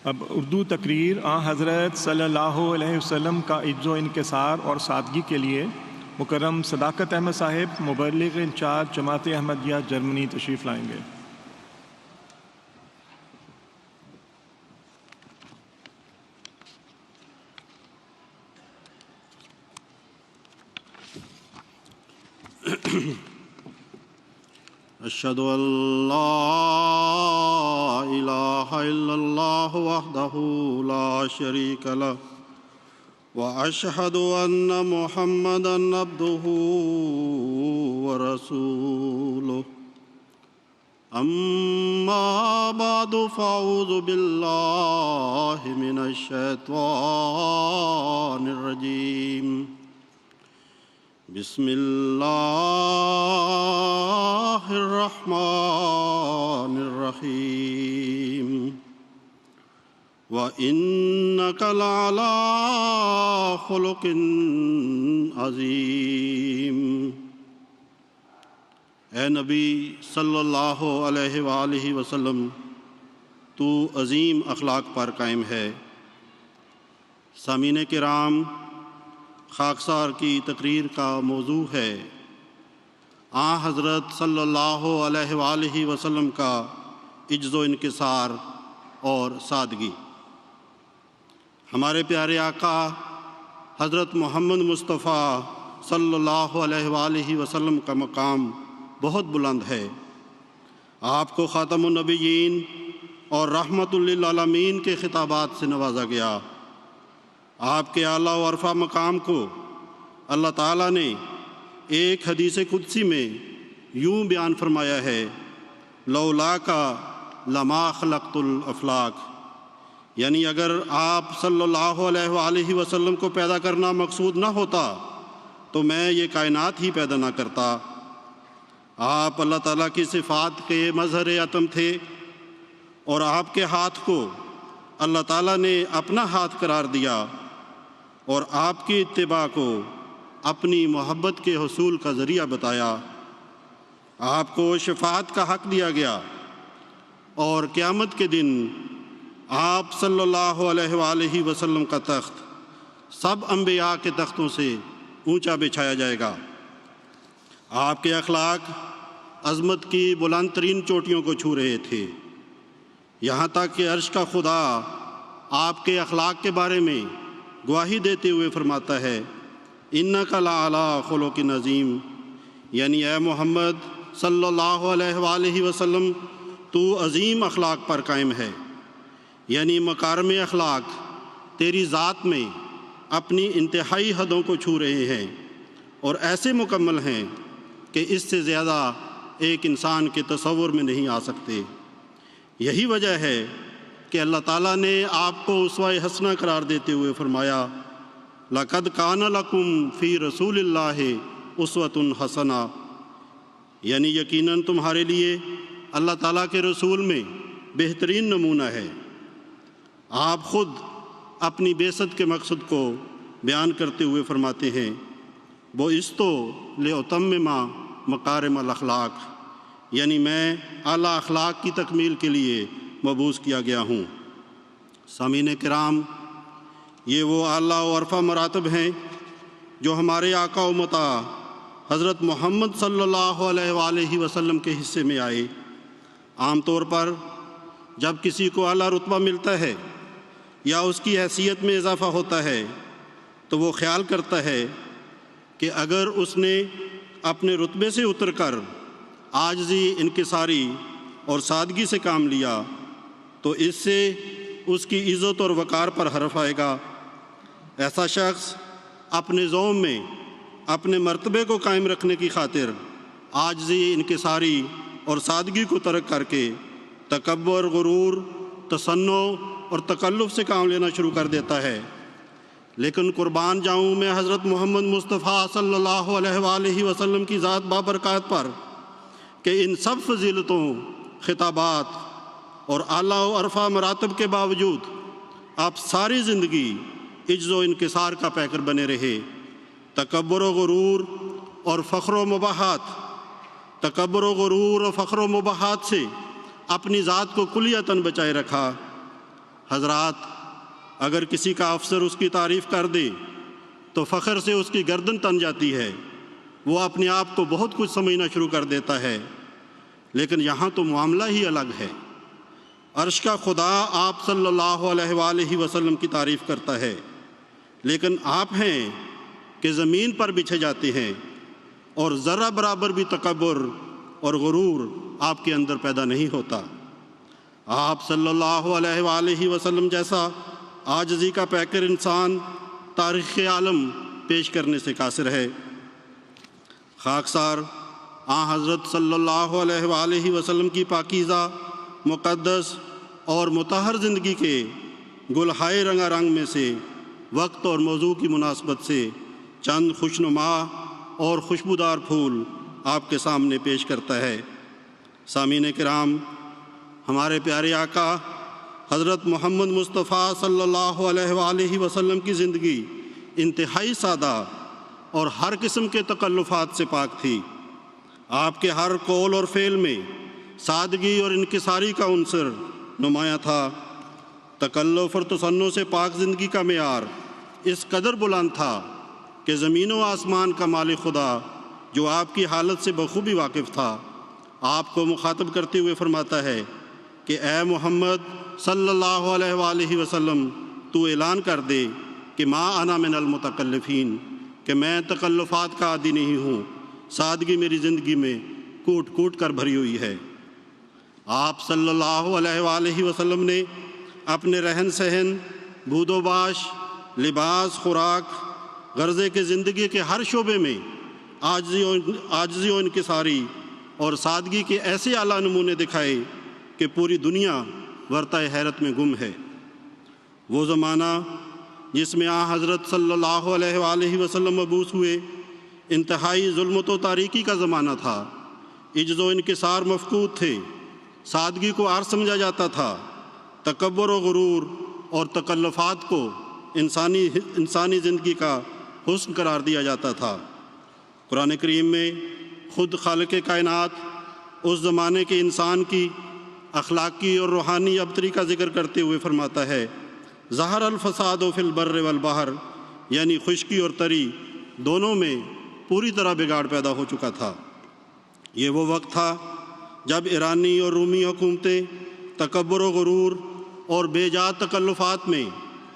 اب اردو تقریر حضرت صلی اللہ علیہ وسلم کا عجز و انکسار اور سادگی کے لیے مکرم صداقت احمد صاحب مبلغ انچارج جماعت احمدیہ جرمنی تشریف لائیں گے۔ اشہد ان لا الہ الا اللہ وحدہ لا شریک لہ واشہد ان محمدا عبدہ ورسولہ اما بعد فاعوذ باللہ من الشیطان الرجیم بسم اللہ الرحمن الرحیم وَإِنَّكَ لَعَلَىٰ خُلُقٍ عَظِيمٍ۔ اے نبی صلی اللہ علیہ وآلہ وسلم، تو عظیم اخلاق پر قائم ہے۔ سامعین کرام، خاکسار کی تقریر کا موضوع ہے حضرت صلی اللہ علیہ وآلہ وسلم کا عجز و انکسار اور سادگی۔ ہمارے پیارے آقا حضرت محمد مصطفیٰ صلی اللہ علیہ وآلہ وسلم کا مقام بہت بلند ہے۔ آپ کو خاتم النبیین اور رحمت للعالمین کے خطابات سے نوازا گیا۔ آپ کے اعلیٰ و عرفہ مقام کو اللہ تعالیٰ نے ایک حدیث قدسی میں یوں بیان فرمایا ہے، لولاک لما خلقت الافلاک، یعنی اگر آپ صلی اللہ علیہ وآلہ وسلم کو پیدا کرنا مقصود نہ ہوتا تو میں یہ کائنات ہی پیدا نہ کرتا۔ آپ اللہ تعالیٰ کی صفات کے مظہر عتم تھے، اور آپ کے ہاتھ کو اللہ تعالیٰ نے اپنا ہاتھ قرار دیا، اور آپ کی اتباع کو اپنی محبت کے حصول کا ذریعہ بتایا۔ آپ کو شفاعت کا حق دیا گیا، اور قیامت کے دن آپ صلی اللہ علیہ وآلہ وسلم کا تخت سب انبیاء کے تختوں سے اونچا بچھایا جائے گا۔ آپ کے اخلاق عظمت کی بلند ترین چوٹیوں کو چھو رہے تھے، یہاں تک کہ عرش کا خدا آپ کے اخلاق کے بارے میں گواہی دیتے ہوئے فرماتا ہے، اِنَّكَ لَعَلَىٰ خُلُقٍ عَظِيمٍ، یعنی اے محمد صلی اللہ علیہ وآلہ وسلم، تو عظیم اخلاق پر قائم ہے، یعنی مکارم اخلاق تیری ذات میں اپنی انتہائی حدوں کو چھو رہے ہیں، اور ایسے مکمل ہیں کہ اس سے زیادہ ایک انسان کے تصور میں نہیں آ سکتے۔ یہی وجہ ہے کہ اللہ تعالیٰ نے آپ کو اسوہ حسنہ قرار دیتے ہوئے فرمایا، لَقَدْ كَانَ لَكُمْ فِي رَسُولِ اللَّهِ أُسْوَةٌ حَسَنَةٌ، یعنی یقیناً تمہارے لیے اللہ تعالیٰ کے رسول میں بہترین نمونہ ہے۔ آپ خود اپنی بعثت کے مقصد کو بیان کرتے ہوئے فرماتے ہیں، بُعِثْتُ لِأُتَمِّمَ مَكَارِمَ الْأَخْلَاقِ، یعنی میں اعلیٰ اخلاق کی تکمیل کے لیے مبعوث کیا گیا ہوں۔ سامعین کرام، یہ وہ اعلیٰ و عرفہ مراتب ہیں جو ہمارے آقا و مطاع حضرت محمد صلی اللہ علیہ وآلہ وسلم کے حصے میں آئے۔ عام طور پر جب کسی کو اعلیٰ رتبہ ملتا ہے یا اس کی حیثیت میں اضافہ ہوتا ہے تو وہ خیال کرتا ہے کہ اگر اس نے اپنے رتبے سے اتر کر عاجزی، انکساری اور سادگی سے کام لیا تو اس سے اس کی عزت اور وقار پر حرف آئے گا۔ ایسا شخص اپنے ذوم میں اپنے مرتبے کو قائم رکھنے کی خاطر عاجزی، انکساری اور سادگی کو ترک کر کے تکبر، غرور، تصنع اور تکلف سے کام لینا شروع کر دیتا ہے۔ لیکن قربان جاؤں میں حضرت محمد مصطفیٰ صلی اللہ علیہ وآلہ وسلم کی ذات بابرکات پر کہ ان سب فضیلتوں، خطابات اور اعلیٰ و عرفہ مراتب کے باوجود آپ ساری زندگی عجز و انکسار کا پیکر بنے رہے۔ تکبر و غرور اور فخر و مباحات سے اپنی ذات کو کلیتاً بچائے رکھا، حضرات، اگر کسی کا افسر اس کی تعریف کر دے تو فخر سے اس کی گردن تن جاتی ہے، وہ اپنے آپ کو بہت کچھ سمجھنا شروع کر دیتا ہے، لیکن یہاں تو معاملہ ہی الگ ہے۔ عرش کا خدا آپ صلی اللہ علیہ وآلہ وسلم کی تعریف کرتا ہے، لیکن آپ ہیں کہ زمین پر بچھے جاتے ہیں، اور ذرہ برابر بھی تکبر اور غرور آپ کے اندر پیدا نہیں ہوتا۔ آپ صلی اللہ علیہ وآلہ وسلم جیسا عاجزی کا پیکر انسان تاریخ عالم پیش کرنے سے قاصر ہے۔ خاکسار حضرت صلی اللہ علیہ وآلہ وسلم کی پاکیزہ، مقدس اور مطہر زندگی کے گلہائے رنگا رنگ میں سے وقت اور موضوع کی مناسبت سے چند خوشنما اور خوشبودار پھول آپ کے سامنے پیش کرتا ہے۔ سامعین کرام، ہمارے پیارے آقا حضرت محمد مصطفیٰ صلی اللہ علیہ وآلہ وسلم کی زندگی انتہائی سادہ اور ہر قسم کے تکلفات سے پاک تھی۔ آپ کے ہر قول اور فعل میں سادگی اور انکساری کا عنصر نمایاں تھا۔ تکلف اور تصنع سے پاک زندگی کا معیار اس قدر بلند تھا کہ زمین و آسمان کا مالک خدا، جو آپ کی حالت سے بخوبی واقف تھا، آپ کو مخاطب کرتے ہوئے فرماتا ہے کہ اے محمد صلی اللہ علیہ وآلہ وسلم، تو اعلان کر دے کہ ما انا من المتکلفین، کہ میں تکلفات کا عادی نہیں ہوں، سادگی میری زندگی میں کوٹ کوٹ کر بھری ہوئی ہے۔ آپ صلی اللہ علیہ وآلہ وسلم نے اپنے رہن سہن، بود و باش، لباس، خوراک، غرضے کے زندگی کے ہر شعبے میں عاجزی و انکساری اور سادگی کے ایسے اعلیٰ نمونے دکھائے کہ پوری دنیا ورطہ حیرت میں گم ہے۔ وہ زمانہ جس میں حضرت صلی اللہ علیہ وآلہ وسلم مبعوث ہوئے انتہائی ظلمت و تاریکی کا زمانہ تھا۔ عجز و انکسار مفقود تھے، سادگی کو عار سمجھا جاتا تھا، تکبر و غرور اور تکلفات کو انسانی زندگی کا حسن قرار دیا جاتا تھا۔ قرآن کریم میں خود خالق کائنات اس زمانے کے انسان کی اخلاقی اور روحانی ابتری کا ذکر کرتے ہوئے فرماتا ہے، ظہر الفساد فی البر والبحر، یعنی خشکی اور تری دونوں میں پوری طرح بگاڑ پیدا ہو چکا تھا۔ یہ وہ وقت تھا جب ایرانی اور رومی حکومتیں تکبر و غرور اور بے جات تکلفات میں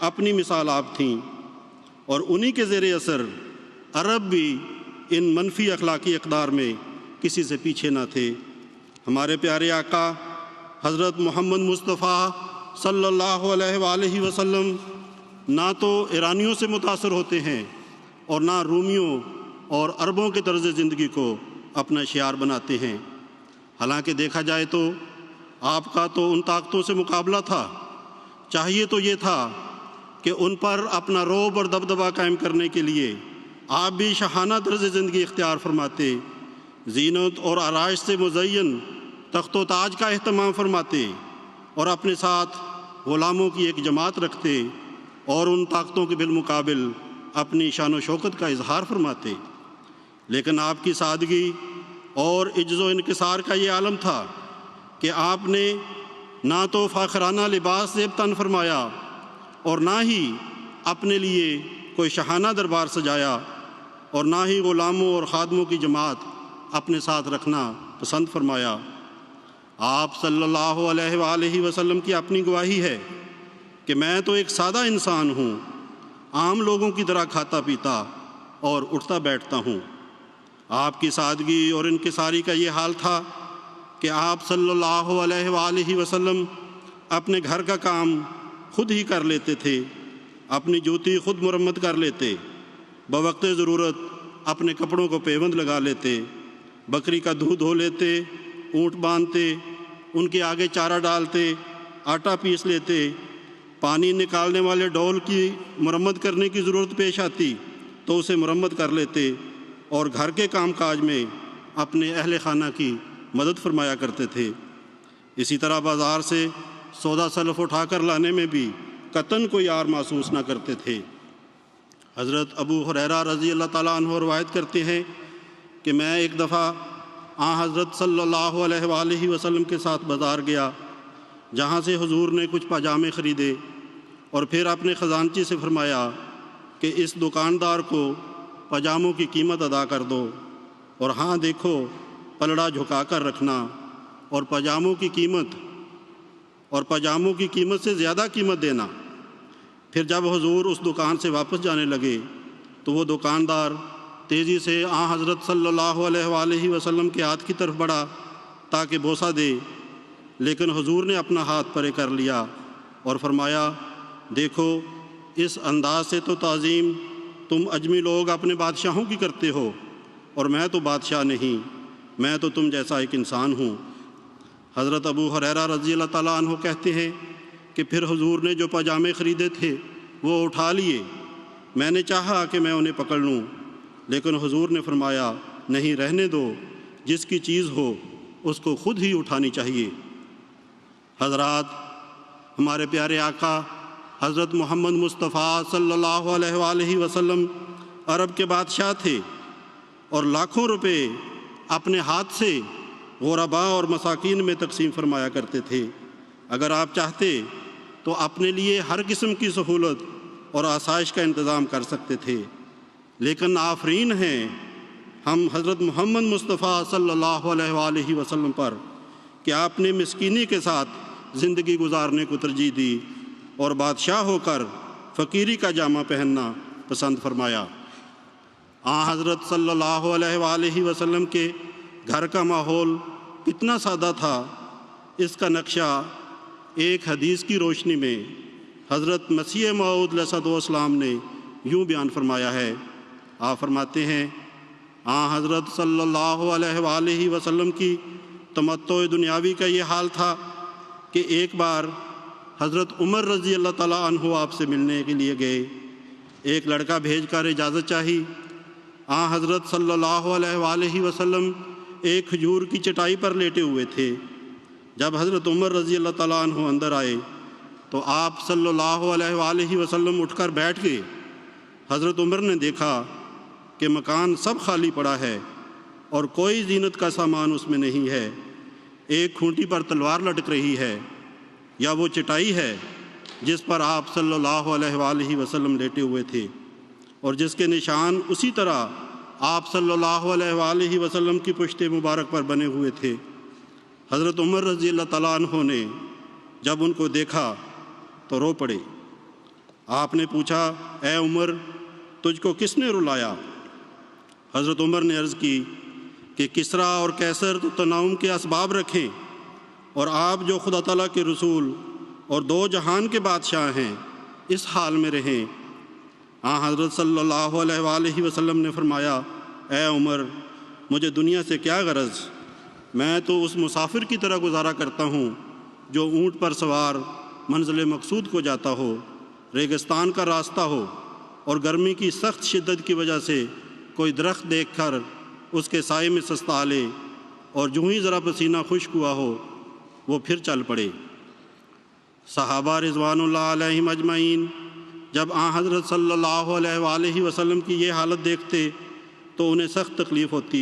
اپنی مثال آپ تھیں، اور انہی کے زیر اثر عرب بھی ان منفی اخلاقی اقدار میں کسی سے پیچھے نہ تھے۔ ہمارے پیارے آقا حضرت محمد مصطفیٰ صلی اللہ علیہ وآلہ وسلم نہ تو ایرانیوں سے متاثر ہوتے ہیں اور نہ رومیوں اور عربوں کے طرز زندگی کو اپنا شعار بناتے ہیں۔ حالانکہ دیکھا جائے تو آپ کا تو ان طاقتوں سے مقابلہ تھا، چاہیے تو یہ تھا کہ ان پر اپنا رعب اور دبدبہ قائم کرنے کے لیے آپ بھی شاہانہ طرز زندگی اختیار فرماتے، زینت اور آرائش سے مزین تخت و تاج کا اہتمام فرماتے، اور اپنے ساتھ غلاموں کی ایک جماعت رکھتے، اور ان طاقتوں کے بالمقابل اپنی شان و شوکت کا اظہار فرماتے۔ لیکن آپ کی سادگی اور عجز و انکسار کا یہ عالم تھا کہ آپ نے نہ تو فاخرانہ لباس زیب تن فرمایا اور نہ ہی اپنے لیے کوئی شاہانہ دربار سجایا، اور نہ ہی غلاموں اور خادموں کی جماعت اپنے ساتھ رکھنا پسند فرمایا۔ آپ صلی اللہ علیہ وآلہ وسلم کی اپنی گواہی ہے کہ میں تو ایک سادہ انسان ہوں، عام لوگوں کی طرح کھاتا پیتا اور اٹھتا بیٹھتا ہوں۔ آپ کی سادگی اور انکساری کا یہ حال تھا کہ آپ صلی اللہ علیہ وآلہ وسلم اپنے گھر کا کام خود ہی کر لیتے تھے، اپنی جوتی خود مرمت کر لیتے، بوقت ضرورت اپنے کپڑوں کو پیوند لگا لیتے، بکری کا دودھ دھو لیتے، اونٹ باندھتے، ان کے آگے چارہ ڈالتے، آٹا پیس لیتے، پانی نکالنے والے ڈول کی مرمت کرنے کی ضرورت پیش آتی تو اسے مرمت کر لیتے، اور گھر کے کام کاج میں اپنے اہل خانہ کی مدد فرمایا کرتے تھے۔ اسی طرح بازار سے سودا سلف اٹھا کر لانے میں بھی قطعاً کوئی عار محسوس نہ کرتے تھے۔ حضرت ابو ہریرہ رضی اللہ تعالیٰ عنہ روایت کرتے ہیں کہ میں ایک دفعہ حضرت صلی اللہ علیہ وآلہ وسلم کے ساتھ بازار گیا، جہاں سے حضور نے کچھ پاجامے خریدے اور پھر اپنے خزانچی سے فرمایا کہ اس دکاندار کو پاجاموں کی قیمت ادا کر دو، اور ہاں دیکھو پلڑا جھکا کر رکھنا، اور پاجاموں کی قیمت سے زیادہ قیمت دینا۔ پھر جب حضور اس دکان سے واپس جانے لگے تو وہ دکاندار تیزی سے حضرت صلی اللہ علیہ وآلہ وسلم کے ہاتھ کی طرف بڑھا تاکہ بوسہ دے، لیکن حضور نے اپنا ہاتھ پرے کر لیا اور فرمایا، دیکھو اس انداز سے تو تعظیم تم اجمی لوگ اپنے بادشاہوں کی کرتے ہو، اور میں تو بادشاہ نہیں، میں تو تم جیسا ایک انسان ہوں۔ حضرت ابو ہریرہ رضی اللہ تعالیٰ عنہ کہتے ہیں کہ پھر حضور نے جو پاجامے خریدے تھے وہ اٹھا لیے، میں نے چاہا کہ میں انہیں پکڑ لوں، لیکن حضور نے فرمایا، نہیں، رہنے دو، جس کی چیز ہو اس کو خود ہی اٹھانی چاہیے۔ حضرات، ہمارے پیارے آقا حضرت محمد مصطفیٰ صلی اللہ علیہ وآلہ وسلم عرب کے بادشاہ تھے اور لاکھوں روپے اپنے ہاتھ سے غرباء اور مساکین میں تقسیم فرمایا کرتے تھے۔ اگر آپ چاہتے تو اپنے لیے ہر قسم کی سہولت اور آسائش کا انتظام کر سکتے تھے، لیکن آفرین ہیں ہم حضرت محمد مصطفیٰ صلی اللہ علیہ وآلہ وسلم پر کہ آپ نے مسکینی کے ساتھ زندگی گزارنے کو ترجیح دی اور بادشاہ ہو کر فقیری کا جامہ پہننا پسند فرمایا۔ حضرت صلی اللہ علیہ وآلہ وسلم کے گھر کا ماحول کتنا سادہ تھا، اس کا نقشہ ایک حدیث کی روشنی میں حضرت مسیح موعود علیہ السلام نے یوں بیان فرمایا ہے۔ آپ فرماتے ہیں، حضرت صلی اللہ علیہ وآلہ وسلم کی تمتع دنیاوی کا یہ حال تھا کہ ایک بار حضرت عمر رضی اللہ تعالیٰ عنہ آپ سے ملنے کے لیے گئے۔ ایک لڑکا بھیج کر اجازت چاہی۔ حضرت صلی اللہ علیہ وآلہ وسلم ایک کھجور کی چٹائی پر لیٹے ہوئے تھے۔ جب حضرت عمر رضی اللہ تعالیٰ عنہ اندر آئے تو آپ صلی اللہ علیہ وآلہ وسلم اٹھ کر بیٹھ گئے۔ حضرت عمر نے دیکھا کہ مکان سب خالی پڑا ہے اور کوئی زینت کا سامان اس میں نہیں ہے۔ ایک کھونٹی پر تلوار لٹک رہی ہے، یا وہ چٹائی ہے جس پر آپ صلی اللہ علیہ وآلہ وسلم لیٹے ہوئے تھے اور جس کے نشان اسی طرح آپ صلی اللہ علیہ وآلہ وسلم کی پشت مبارک پر بنے ہوئے تھے۔ حضرت عمر رضی اللہ تعالیٰ عنہ نے جب ان کو دیکھا تو رو پڑے۔ آپ نے پوچھا، اے عمر، تجھ کو کس نے رلایا؟ حضرت عمر نے عرض کی کہ کسریٰ اور قیصر تو تنعم کے اسباب رکھیں، اور آپ جو خدا تعالیٰ کے رسول اور دو جہان کے بادشاہ ہیں اس حال میں رہیں۔ حضرت صلی اللہ علیہ وآلہ وسلم نے فرمایا، اے عمر، مجھے دنیا سے کیا غرض؟ میں تو اس مسافر کی طرح گزارا کرتا ہوں جو اونٹ پر سوار منزل مقصود کو جاتا ہو، ریگستان کا راستہ ہو اور گرمی کی سخت شدت کی وجہ سے کوئی درخت دیکھ کر اس کے سائے میں سستا لے، اور جو ہی ذرا پسینہ خشک ہوا ہو وہ پھر چل پڑے۔ صحابہ رضوان اللہ علیہم اجمعین جب حضرت صلی اللہ علیہ وآلہ وسلم کی یہ حالت دیکھتے تو انہیں سخت تکلیف ہوتی۔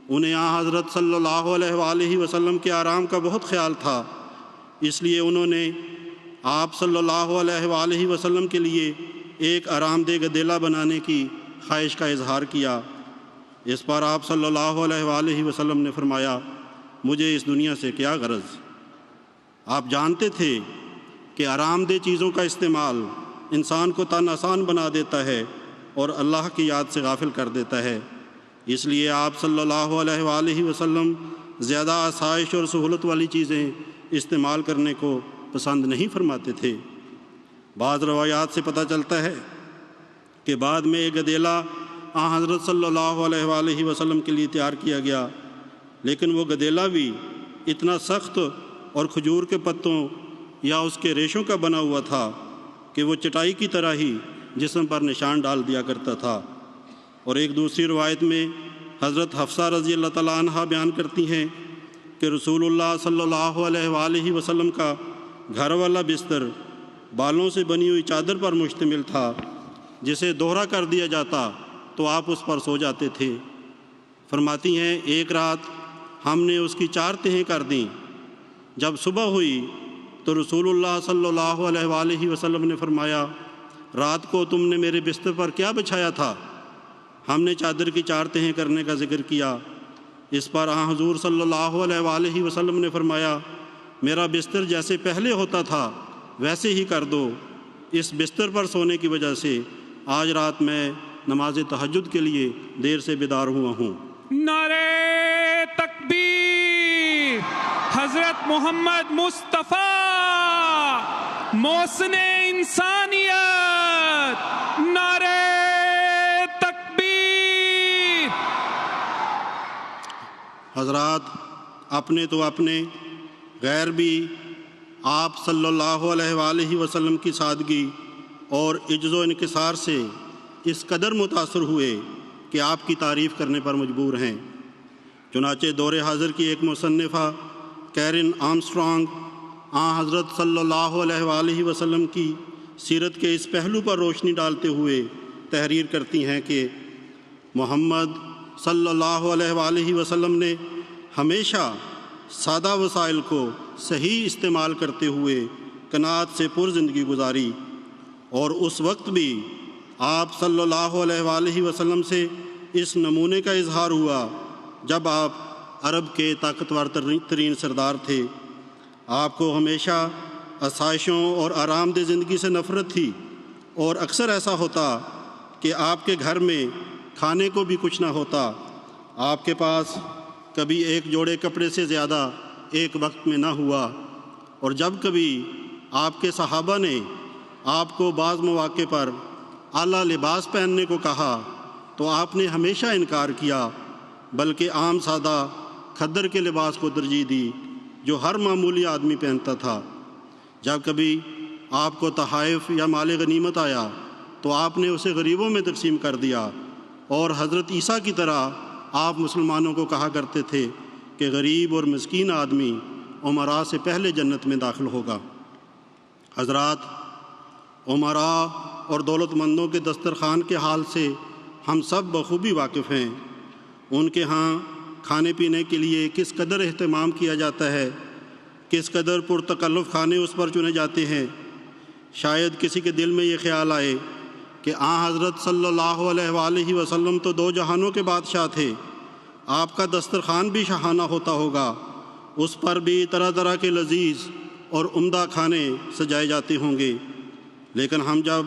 انہیں حضرت صلی اللہ علیہ وآلہ وسلم کے آرام کا بہت خیال تھا، اس لیے انہوں نے آپ صلی اللہ علیہ وآلہ وسلم کے لیے ایک آرام دہ گدیلا بنانے کی خواہش کا اظہار کیا۔ اس پر آپ صلی اللہ علیہ وآلہ وسلم نے فرمایا، مجھے اس دنیا سے کیا غرض؟ آپ جانتے تھے کہ آرام دہ چیزوں کا استعمال انسان کو تن آسان بنا دیتا ہے اور اللہ کی یاد سے غافل کر دیتا ہے، اس لیے آپ صلی اللہ علیہ وآلہ وسلم زیادہ آسائش اور سہولت والی چیزیں استعمال کرنے کو پسند نہیں فرماتے تھے۔ بعض روایات سے پتہ چلتا ہے کہ بعد میں ایک گدیلا حضرت صلی اللہ علیہ وآلہ وسلم کے لیے تیار کیا گیا، لیکن وہ گدیلا بھی اتنا سخت اور کھجور کے پتوں یا اس کے ریشوں کا بنا ہوا تھا کہ وہ چٹائی کی طرح ہی جسم پر نشان ڈال دیا کرتا تھا۔ اور ایک دوسری روایت میں حضرت حفصہ رضی اللہ تعالیٰ عنہ بیان کرتی ہیں کہ رسول اللہ صلی اللہ علیہ وآلہ وسلم کا گھر والا بستر بالوں سے بنی ہوئی چادر پر مشتمل تھا، جسے دوہرا کر دیا جاتا تو آپ اس پر سو جاتے تھے۔ فرماتی ہیں، ایک رات ہم نے اس کی 4 تہیں کر دیں۔ جب صبح ہوئی تو رسول اللہ صلی اللہ علیہ وآلہ وسلم نے فرمایا، رات کو تم نے میرے بستر پر کیا بچھایا تھا؟ ہم نے چادر کی 4 تہیں کرنے کا ذکر کیا۔ اس پر حضور صلی اللہ علیہ وآلہ وسلم نے فرمایا، میرا بستر جیسے پہلے ہوتا تھا ویسے ہی کر دو۔ اس بستر پر سونے کی وجہ سے آج رات میں نماز تہجد کے لیے دیر سے بیدار ہوا ہوں۔ نعرہ تکبیر! حضرت محمد مصطفیٰ محسن انسانیت! نعرہ تکبیر! حضرات، اپنے تو اپنے، غیر بھی آپ صلی اللہ علیہ وآلہ وسلم کی سادگی اور عجز و انکسار سے اس قدر متاثر ہوئے کہ آپ کی تعریف کرنے پر مجبور ہیں۔ چنانچہ دور حاضر کی ایک مصنفہ کیرن آرمسٹرانگ حضرت صلی اللہ علیہ وآلہ وسلم کی سیرت کے اس پہلو پر روشنی ڈالتے ہوئے تحریر کرتی ہیں کہ محمد صلی اللہ علیہ وآلہ وسلم نے ہمیشہ سادہ وسائل کو صحیح استعمال کرتے ہوئے قناعت سے پر زندگی گزاری، اور اس وقت بھی آپ صلی اللہ علیہ وآلہ وسلم سے اس نمونے کا اظہار ہوا جب آپ عرب کے طاقتور ترین سردار تھے۔ آپ کو ہمیشہ آسائشوں اور آرام دہ زندگی سے نفرت تھی، اور اکثر ایسا ہوتا کہ آپ کے گھر میں کھانے کو بھی کچھ نہ ہوتا۔ آپ کے پاس کبھی ایک جوڑے کپڑے سے زیادہ ایک وقت میں نہ ہوا، اور جب کبھی آپ کے صحابہ نے آپ کو بعض مواقع پر اعلیٰ لباس پہننے کو کہا تو آپ نے ہمیشہ انکار کیا، بلکہ عام سادہ کھدر کے لباس کو ترجیح دی جو ہر معمولی آدمی پہنتا تھا۔ جب کبھی آپ کو تحائف یا مال غنیمت آیا تو آپ نے اسے غریبوں میں تقسیم کر دیا، اور حضرت عیسیٰ کی طرح آپ مسلمانوں کو کہا کرتے تھے کہ غریب اور مسکین آدمی امراء سے پہلے جنت میں داخل ہوگا۔ حضرات، امراء اور دولت مندوں کے دسترخوان کے حال سے ہم سب بخوبی واقف ہیں۔ ان کے ہاں کھانے پینے کے لیے کس قدر اہتمام کیا جاتا ہے، کس قدر پرتکلف کھانے اس پر چنے جاتے ہیں۔ شاید کسی کے دل میں یہ خیال آئے کہ حضرت صلی اللہ علیہ وآلہ وسلم تو 2 جہانوں کے بادشاہ تھے، آپ کا دسترخوان بھی شاہانہ ہوتا ہوگا، اس پر بھی طرح طرح کے لذیذ اور عمدہ کھانے سجائے جاتے ہوں گے۔ لیکن ہم جب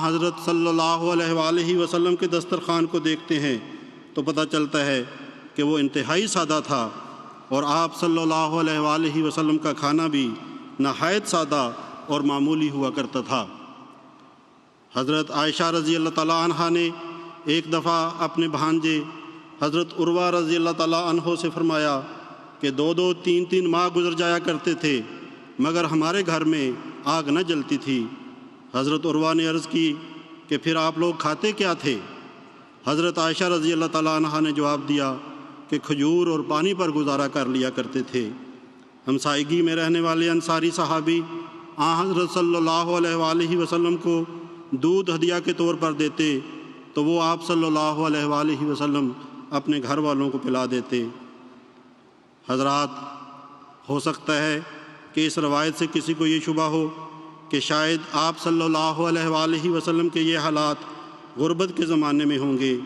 حضرت صلی اللہ علیہ وآلہ وسلم کے دسترخوان کو دیکھتے ہیں تو پتہ چلتا ہے کہ وہ انتہائی سادہ تھا، اور آپ صلی اللہ علیہ وآلہ وسلم کا کھانا بھی نہایت سادہ اور معمولی ہوا کرتا تھا۔ حضرت عائشہ رضی اللہ تعالیٰ عنہ نے ایک دفعہ اپنے بھانجے حضرت عروہ رضی اللہ تعالیٰ عنہ سے فرمایا کہ 2 3 ماہ گزر جایا کرتے تھے مگر ہمارے گھر میں آگ نہ جلتی تھی۔ حضرت عروہ نے عرض کی کہ پھر آپ لوگ کھاتے کیا تھے؟ حضرت عائشہ رضی اللہ تعالیٰ عنہ نے جواب دیا کہ کھجور اور پانی پر گزارا کر لیا کرتے تھے۔ ہمسائیگی میں رہنے والے انصاری صحابی حضرت صلی اللہ علیہ وآلہ وسلم کو دودھ ہدیہ کے طور پر دیتے تو وہ آپ صلی اللہ علیہ وآلہ وسلم اپنے گھر والوں کو پلا دیتے۔ حضرات، ہو سکتا ہے کہ اس روایت سے کسی کو یہ شبہ ہو کہ شاید آپ صلی اللہ علیہ وآلہ وسلم کے یہ حالات غربت کے زمانے میں ہوں گے۔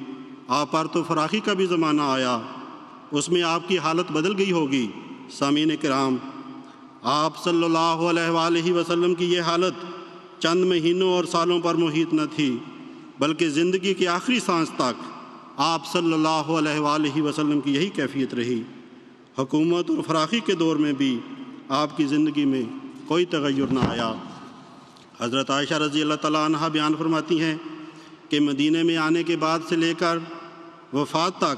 آپ پر تو فراخی کا بھی زمانہ آیا، اس میں آپ کی حالت بدل گئی ہوگی۔ سامعین کرام، آپ صلی اللہ علیہ وآلہ وسلم کی یہ حالت چند مہینوں اور سالوں پر محیط نہ تھی، بلکہ زندگی کی آخری سانس تک آپ صلی اللہ علیہ وآلہ وسلم کی یہی کیفیت رہی۔ حکومت اور فراخی کے دور میں بھی آپ کی زندگی میں کوئی تغیر نہ آیا۔ حضرت عائشہ رضی اللہ تعالیٰ عنہ بیان فرماتی ہیں کہ مدینے میں آنے کے بعد سے لے کر وفات تک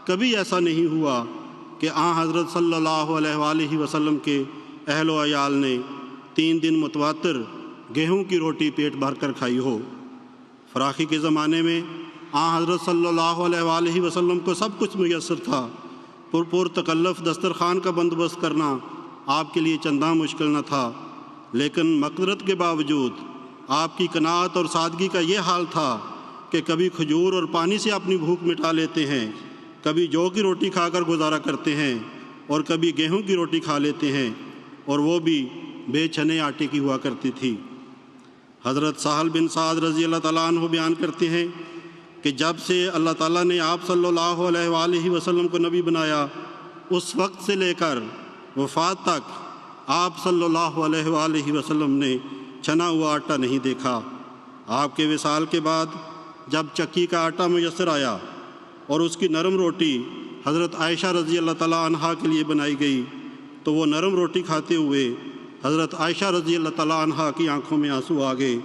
کبھی ایسا نہیں ہوا کہ حضرت صلی اللہ علیہ وآلہ وسلم کے اہل و عیال نے 3 دن متواتر گیہوں کی روٹی پیٹ بھر کر کھائی ہو۔ فراخی کے زمانے میں حضرت صلی اللہ علیہ وآلہ وسلم کو سب کچھ میسر تھا۔ پر تکلف دسترخوان کا بندوبست کرنا آپ کے لیے چنداں مشکل نہ تھا، لیکن مقدرت کے باوجود آپ کی قناعت اور سادگی کا یہ حال تھا کہ کبھی کھجور اور پانی سے اپنی بھوک مٹا لیتے ہیں، کبھی جو کی روٹی کھا کر گزارا کرتے ہیں، اور کبھی گیہوں کی روٹی کھا لیتے ہیں، اور وہ بھی بے چنے آٹے کی ہوا کرتی تھی۔ حضرت سہل بن سعد رضی اللہ تعالیٰ عنہ بیان کرتے ہیں کہ جب سے اللہ تعالیٰ نے آپ صلی اللہ علیہ وآلہ وسلم کو نبی بنایا، اس وقت سے لے کر وفات تک آپ صلی اللہ علیہ وآلہ وسلم نے چھنا ہوا آٹا نہیں دیکھا۔ آپ کے وصال کے بعد جب چکی کا آٹا میسر آیا اور اس کی نرم روٹی حضرت عائشہ رضی اللہ تعالیٰ عنہا کے لیے بنائی گئی تو وہ نرم روٹی کھاتے ہوئے حضرت عائشہ رضی اللہ تعالیٰ عنہا کی آنکھوں میں آنسو آ گئے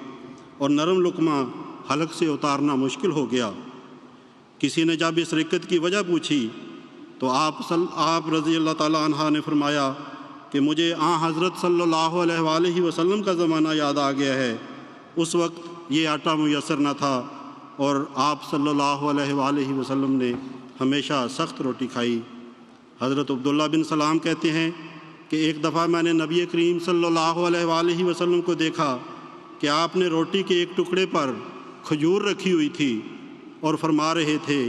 اور نرم لقمہ حلق سے اتارنا مشکل ہو گیا۔ کسی نے جب اس رکت کی وجہ پوچھی تو آپ رضی اللہ تعالیٰ عنہا نے فرمایا کہ مجھے حضرت صلی اللہ علیہ وآلہ وسلم کا زمانہ یاد آ گیا ہے، اس وقت یہ آٹا میسر نہ تھا اور آپ صلی اللہ علیہ وآلہ وسلم نے ہمیشہ سخت روٹی کھائی۔ حضرت عبداللہ بن سلام کہتے ہیں کہ ایک دفعہ میں نے نبی کریم صلی اللہ علیہ وآلہ وسلم کو دیکھا کہ آپ نے روٹی کے ایک ٹکڑے پر کھجور رکھی ہوئی تھی اور فرما رہے تھے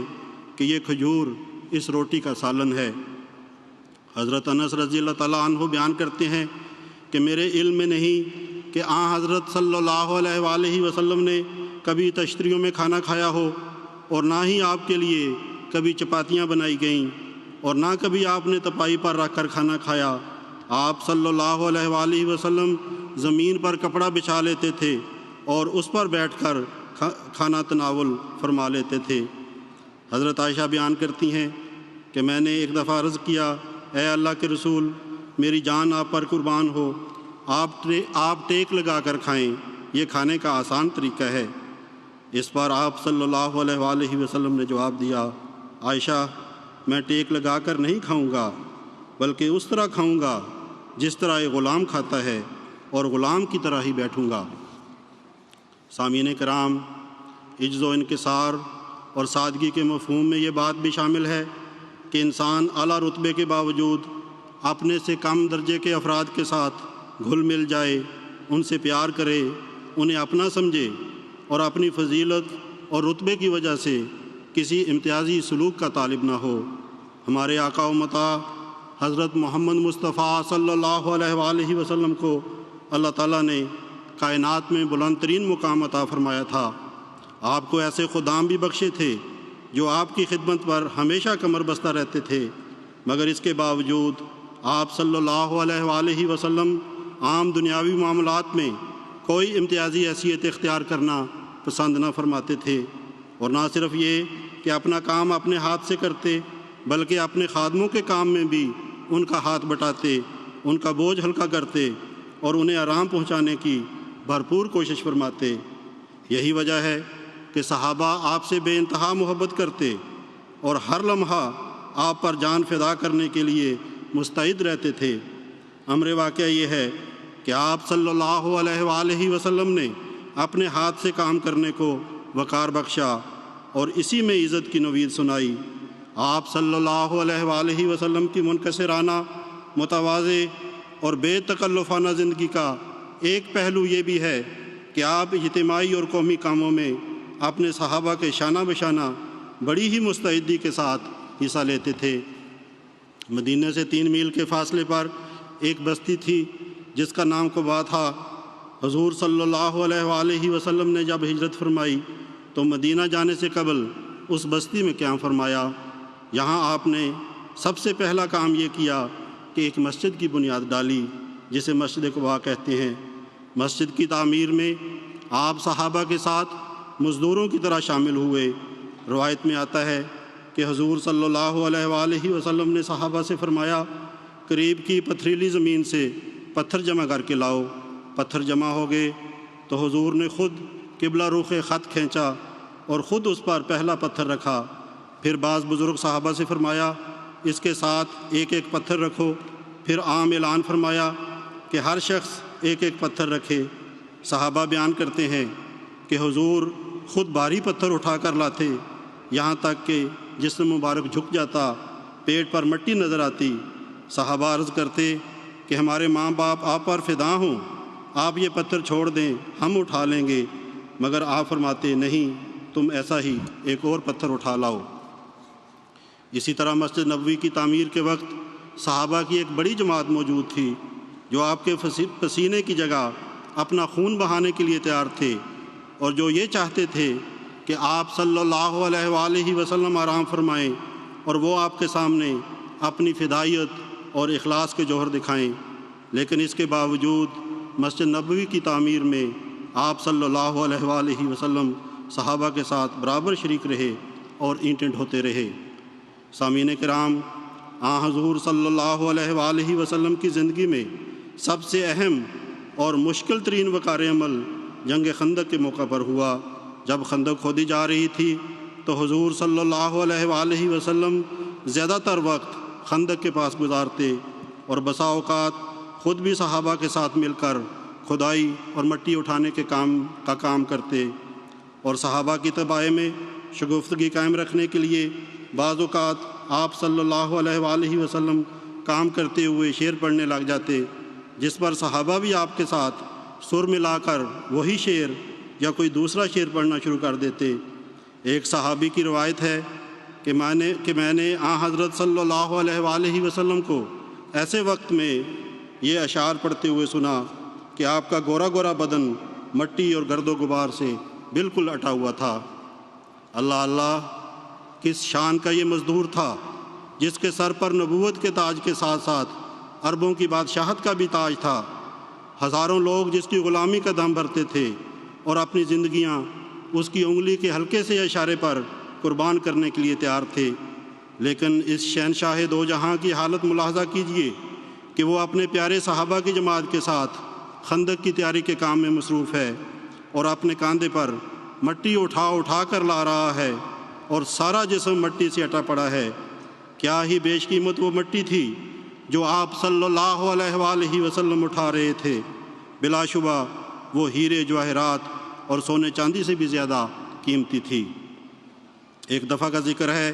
کہ یہ کھجور اس روٹی کا سالن ہے۔ حضرت انس رضی اللہ تعالیٰ عنہ بیان کرتے ہیں کہ میرے علم میں نہیں کہ حضرت صلی اللہ علیہ وآلہ وسلم نے کبھی تشتریوں میں کھانا کھایا ہو، اور نہ ہی آپ کے لیے کبھی چپاتیاں بنائی گئیں، اور نہ کبھی آپ نے تپائی پر رکھ کر کھانا کھایا۔ آپ صلی اللہ علیہ وآلہ وسلم زمین پر کپڑا بچھا لیتے تھے اور اس پر بیٹھ کر کھانا تناول فرما لیتے تھے۔ حضرت عائشہ بیان کرتی ہیں کہ میں نے ایک دفعہ عرض کیا، اے اللہ کے رسول، میری جان آپ پر قربان ہو، آپ ٹیک لگا کر کھائیں، یہ کھانے کا آسان طریقہ ہے۔ اس پر آپ صلی اللہ علیہ وآلہ وسلم نے جواب دیا، عائشہ، میں ٹیک لگا کر نہیں کھاؤں گا، بلکہ اس طرح کھاؤں گا جس طرح ایک غلام کھاتا ہے، اور غلام کی طرح ہی بیٹھوں گا۔ سامعین کرام، عجز و انکسار اور سادگی کے مفہوم میں یہ بات بھی شامل ہے کہ انسان اعلیٰ رتبے کے باوجود اپنے سے کم درجے کے افراد کے ساتھ گھل مل جائے، ان سے پیار کرے، انہیں اپنا سمجھے، اور اپنی فضیلت اور رتبے کی وجہ سے کسی امتیازی سلوک کا طالب نہ ہو۔ ہمارے آقا و مطاع حضرت محمد مصطفیٰ صلی اللہ علیہ وآلہ وسلم کو اللہ تعالیٰ نے کائنات میں بلند ترین مقام عطا فرمایا تھا۔ آپ کو ایسے خدام بھی بخشے تھے جو آپ کی خدمت پر ہمیشہ کمر بستہ رہتے تھے، مگر اس کے باوجود آپ صلی اللہ علیہ وآلہ وسلم عام دنیاوی معاملات میں کوئی امتیازی حیثیت اختیار کرنا پسند نہ فرماتے تھے، اور نہ صرف یہ کہ اپنا کام اپنے ہاتھ سے کرتے، بلکہ اپنے خادموں کے کام میں بھی ان کا ہاتھ بٹاتے، ان کا بوجھ ہلکا کرتے اور انہیں آرام پہنچانے کی بھرپور کوشش فرماتے۔ یہی وجہ ہے کہ صحابہ آپ سے بے انتہا محبت کرتے اور ہر لمحہ آپ پر جان فدا کرنے کے لیے مستعد رہتے تھے۔ امر واقعہ یہ ہے کہ آپ صلی اللہ علیہ وآلہ وسلم نے اپنے ہاتھ سے کام کرنے کو وقار بخشا اور اسی میں عزت کی نوید سنائی۔ آپ صلی اللہ علیہ وآلہ وسلم کی منکسرانہ، متواضع اور بے تکلفانہ زندگی کا ایک پہلو یہ بھی ہے کہ آپ اجتماعی اور قومی کاموں میں اپنے صحابہ کے شانہ بشانہ بڑی ہی مستعدی کے ساتھ حصہ لیتے تھے۔ مدینہ سے 3 میل کے فاصلے پر ایک بستی تھی جس کا نام قباء تھا۔ حضور صلی اللہ علیہ وآلہ وسلم نے جب ہجرت فرمائی تو مدینہ جانے سے قبل اس بستی میں قیام فرمایا۔ یہاں آپ نے سب سے پہلا کام یہ کیا کہ ایک مسجد کی بنیاد ڈالی جسے مسجد قباء کہتے ہیں۔ مسجد کی تعمیر میں آپ صحابہ کے ساتھ مزدوروں کی طرح شامل ہوئے۔ روایت میں آتا ہے کہ حضور صلی اللہ علیہ وآلہ وسلم نے صحابہ سے فرمایا، قریب کی پتھریلی زمین سے پتھر جمع کر کے لاؤ۔ پتھر جمع ہو گئے تو حضور نے خود قبلہ رخ خط کھینچا اور خود اس پر پہلا پتھر رکھا۔ پھر بعض بزرگ صحابہ سے فرمایا، اس کے ساتھ ایک ایک پتھر رکھو۔ پھر عام اعلان فرمایا کہ ہر شخص ایک ایک پتھر رکھے۔ صحابہ بیان کرتے ہیں کہ حضور خود بھاری پتھر اٹھا کر لاتے، یہاں تک کہ جسم مبارک جھک جاتا، پیٹ پر مٹی نظر آتی۔ صحابہ عرض کرتے کہ ہمارے ماں باپ آپ پر فدا ہوں، آپ یہ پتھر چھوڑ دیں، ہم اٹھا لیں گے، مگر آپ فرماتے نہیں، تم ایسا ہی ایک اور پتھر اٹھا لاؤ۔ اسی طرح مسجد نبوی کی تعمیر کے وقت صحابہ کی ایک بڑی جماعت موجود تھی۔ جو آپ کے پسینے کی جگہ اپنا خون بہانے کے لیے تیار تھے، اور جو یہ چاہتے تھے کہ آپ صلی اللہ علیہ وآلہ وسلم آرام فرمائیں اور وہ آپ کے سامنے اپنی فدائیت اور اخلاص کے جوہر دکھائیں، لیکن اس کے باوجود مسجد نبوی کی تعمیر میں آپ صلی اللہ علیہ وآلہ وسلم صحابہ کے ساتھ برابر شریک رہے اور اینٹیں ڈھوتے رہے۔ سامعین کرام، حضور صلی اللہ علیہ وآلہ وسلم کی زندگی میں سب سے اہم اور مشکل ترین وقار عمل جنگ خندق کے موقع پر ہوا۔ جب خندق کھودی جا رہی تھی تو حضور صلی اللہ علیہ وآلہ وسلم زیادہ تر وقت خندق کے پاس گزارتے اور بسا اوقات خود بھی صحابہ کے ساتھ مل کر کھدائی اور مٹی اٹھانے کے کام کرتے، اور صحابہ کی تباہی میں شگفتگی قائم رکھنے کے لیے بعض اوقات آپ صلی اللہ علیہ وآلہ وسلم کام کرتے ہوئے شعر پڑھنے لگ جاتے، جس پر صحابہ بھی آپ کے ساتھ سر ملا کر وہی شعر یا کوئی دوسرا شعر پڑھنا شروع کر دیتے۔ ایک صحابی کی روایت ہے کہ میں نے حضرت صلی اللہ علیہ وآلہ وسلم کو ایسے وقت میں یہ اشعار پڑھتے ہوئے سنا کہ آپ کا گورا گورا بدن مٹی اور گرد و غبار سے بالکل اٹا ہوا تھا۔ اللہ اللہ، کس شان کا یہ مزدور تھا جس کے سر پر نبوت کے تاج کے ساتھ ساتھ عربوں کی بادشاہت کا بھی تاج تھا۔ ہزاروں لوگ جس کی غلامی کا دم بھرتے تھے اور اپنی زندگیاں اس کی انگلی کے ہلکے سے اشارے پر قربان کرنے کے لیے تیار تھے، لیکن اس شہنشاہ دو جہاں کی حالت ملاحظہ کیجئے کہ وہ اپنے پیارے صحابہ کی جماعت کے ساتھ خندق کی تیاری کے کام میں مصروف ہے اور اپنے کاندھے پر مٹی اٹھا کر لا رہا ہے اور سارا جسم مٹی سے اٹا پڑا ہے۔ کیا ہی بیش قیمت وہ مٹی تھی جو آپ صلی اللہ علیہ وآلہ وسلم اٹھا رہے تھے۔ بلا شبہ وہ ہیرے جواہرات اور سونے چاندی سے بھی زیادہ قیمتی تھی۔ ایک دفعہ کا ذکر ہے